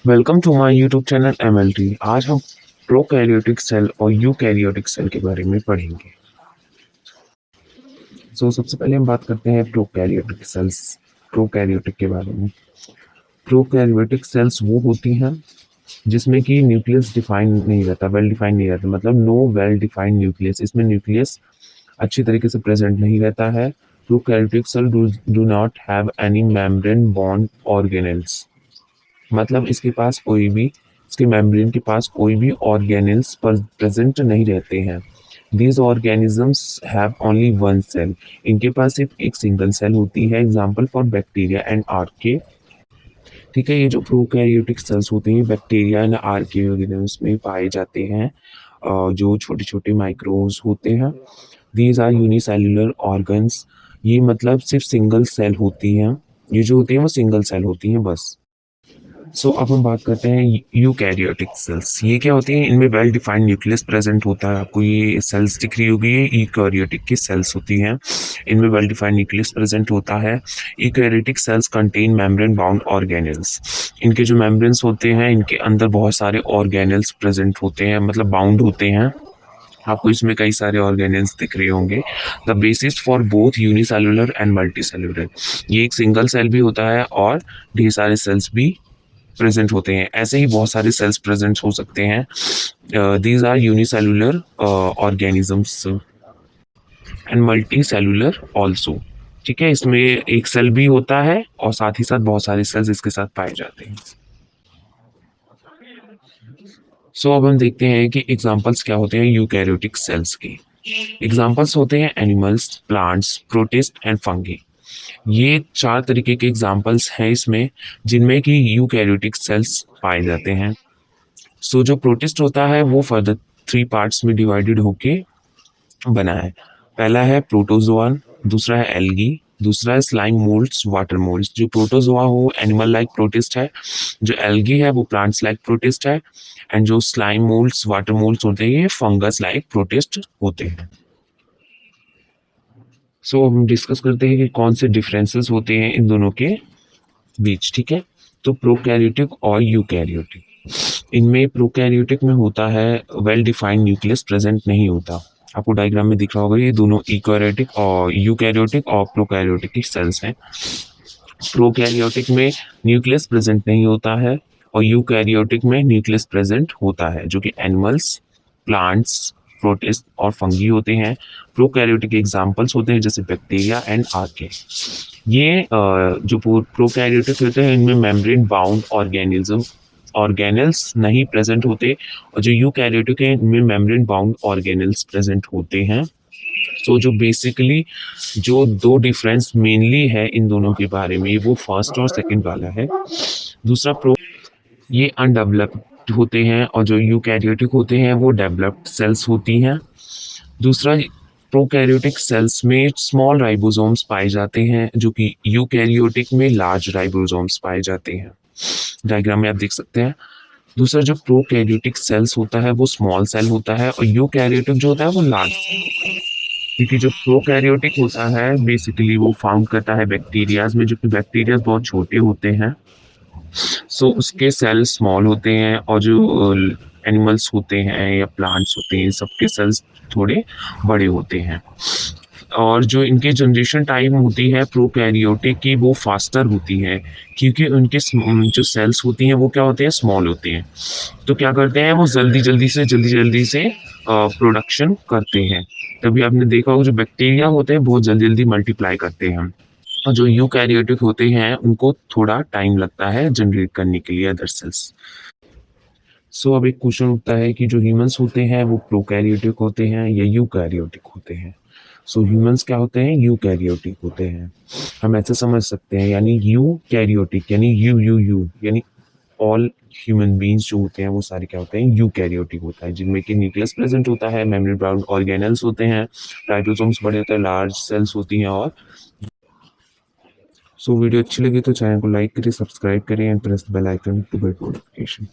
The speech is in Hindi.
Welcome to my YouTube channel MLT. आज हम प्रोकैरियोटिक सेल और यूकैरियोटिक सेल के बारे में पढ़ेंगे। सबसे पहले हम बात करते हैं प्रोकैरियोटिक के बारे में। प्रोकैरियोटिक सेल्स वो होती हैं जिसमें कि न्यूक्लियस डिफाइन नहीं रहता, वेल डिफाइन नहीं रहता, मतलब नो वेल डिफाइंड न्यूक्लियस। इसमें न्यूक्लियस अच्छी तरीके से प्रेजेंट नहीं रहता है। Prokaryotic cell do not have any membrane bound organelles, मतलब इसके मेम्ब्रेन के पास कोई भी ऑर्गेनेल्स पर प्रेजेंट नहीं रहते हैं। These organisms have only one cell, इनके पास सिर्फ एक सिंगल सेल होती है। Example for bacteria and archaea. ठीक है, ये जो प्रोकैरियोटिक सेल्स होते हैं बैक्टीरिया एंड आर्के ऑर्गेनिजम्स में पाए जाते हैं, जो छोटे छोटे माइक्रोब्स होते हैं। दीज आर यूनिसेल्युलर ऑर्गन्स, ये मतलब सिर्फ सिंगल सेल होती हैं। ये जो होती हैं वो सिंगल सेल होती हैं बस। अब हम बात करते हैं यूकैरियोटिक सेल्स। ये क्या होती हैं? इनमें वेल डिफाइंड न्यूक्लियस प्रेजेंट होता है। आपको ये सेल्स दिख रही होगी, ये यूकैरियोटिक की सेल्स होती हैं। इनमें वेल डिफाइंड न्यूक्लियस प्रेजेंट होता है। Eukaryotic cells contain membrane bound organelles. इनके जो मेम्ब्रेन्स होते हैं, इनके अंदर बहुत सारे ऑर्गेनेल्स प्रेजेंट होते हैं, मतलब बाउंड होते हैं। आपको इसमें कई सारे ऑर्गेनेल्स दिख रहे होंगे। The basis for both unicellular and multicellular, ये एक सिंगल सेल भी होता है और ढेर सारे सेल्स भी प्रेजेंट होते हैं। ऐसे ही बहुत सारे सेल्स प्रेजेंट हो सकते हैं। These are unicellular organisms and multi cellular also. ठीक है, इसमें एक सेल भी होता है और साथ ही साथ बहुत सारे सेल्स इसके साथ पाए जाते हैं। अब हम देखते हैं कि एग्जांपल्स क्या होते हैं यूकैरियोटिक सेल्स के। एग्जांपल्स होते हैं animals, plants, protist and fungi. ये 4 तरीके के एग्जांपल्स हैं इसमें, जिनमें कि यूकैरियोटिक सेल्स पाए जाते हैं। जो प्रोटिस्ट होता है वो फर्दर 3 पार्ट्स में डिवाइडेड होके बना है। पहला है प्रोटोजोआ, दूसरा है एल्गी, दूसरा है स्लाइम मोल्ड्स, वाटर मोल्ड्स। जो प्रोटोजोआ हो एनिमल लाइक प्रोटिस्ट है, जो एल्गी है वो प्लांट्स लाइक प्रोटिस्ट है, एंड जो स्लाइम मोल्ड्स, वाटर मोल्ड्स होते हैं ये फंगस लाइक प्रोटिस्ट होते हैं। हम डिस्कस करते हैं कि कौन से डिफरेंसेस होते हैं इन दोनों के बीच। ठीक है, तो प्रोकैरियोटिक और यूकैरियोटिक। इनमें प्रोकैरियोटिक में होता है वेल डिफाइंड न्यूक्लियस प्रेजेंट नहीं होता। आपको डायग्राम में दिख रहा होगा, ये दोनों यूकैरियोटिक और प्रोकैरियोटिक की सेल्स हैं। प्रोकैरियोटिक में न्यूक्लियस प्रेजेंट नहीं होता है और यूकैरियोटिक में न्यूक्लियस प्रेजेंट होता है, जो कि एनिमल्स, प्लांट्स, प्रोटिस्ट और फंगी होते हैं। प्रोकैरियोटिक एग्जांपल्स होते हैं जैसे बैक्टीरिया एंड आर्के। ये जो प्रोकैरियोटिक होते हैं इनमें मेम्ब्रेन बाउंड ऑर्गेनेल्स नहीं प्रेजेंट होते, और जो यूकैरियोटिक है इनमें मेम्ब्रेन बाउंड ऑर्गेनेल्स प्रेजेंट होते हैं। जो बेसिकली जो 2 डिफरेंस मेनली है इन दोनों के बारे में, वो फर्स्ट और सेकंड वाला है। दूसरा ये अनडेवलप्ड होते हैं और जो यूकैरियोटिक होते हैं वो डेवलप्ड सेल्स होती हैं। दूसरा, प्रोकैरियोटिक सेल्स में स्मॉल राइबोसोम्स पाए जाते हैं, जो कि यूकैरियोटिक में लार्ज राइबोसोम्स पाए जाते हैं। डायग्राम में आप देख सकते हैं। दूसरा, जो प्रोकैरियोटिक सेल्स होता है वो स्मॉल सेल होता है और यूकैरियोटिक जो होता है वो लार्ज सेल होता है। क्योंकि जो प्रोकैरियोटिक होता है बेसिकली वो फाउंड करता है बैक्टीरियाज में, जो कि बैक्टीरियाज बहुत छोटे होते हैं। उसके सेल स्मॉल होते हैं, और जो एनिमल्स होते हैं या प्लांट्स होते हैं सबके सेल्स थोड़े बड़े होते हैं। और जो इनके जनरेशन टाइम होती है प्रोकैरियोटिक की वो फास्टर होती है, क्योंकि उनके जो सेल्स होती हैं वो क्या होते हैं, स्मॉल होते हैं। तो क्या करते हैं वो जल्दी से प्रोडक्शन करते हैं। तभी आपने देखा होगा जो बैक्टीरिया होते हैं बहुत जल्दी जल्दी मल्टीप्लाई करते हैं, और जो यूकैरियोटिक होते हैं उनको थोड़ा टाइम लगता है जनरेट करने के लिए अदर सेल्स। अब एक क्वेश्चन उठता है कि जो ह्यूमंस होते हैं वो प्रोकैरियोटिक होते हैं या यूकैरियोटिक होते हैं। ह्यूमंस क्या होते हैं, यूकैरियोटिक होते हैं। हम ऐसे समझ सकते हैं, यानी यूकैरियोटिक यानी यू यानी ऑल ह्यूमन बीइंग्स जो होते हैं वो सारे क्या होते हैं, यूकैरियोटिक होता है, जिनमें कि न्यूक्लियस प्रेजेंट होता है, मेम्ब्रेन बाउंड ऑर्गेनेल्स होते हैं, राइबोसोम्स बड़े होते हैं, लार्ज सेल्स होती हैं। और वीडियो अच्छी लगी तो चैनल को लाइक करें, सब्सक्राइब करें and press bell icon to get notification.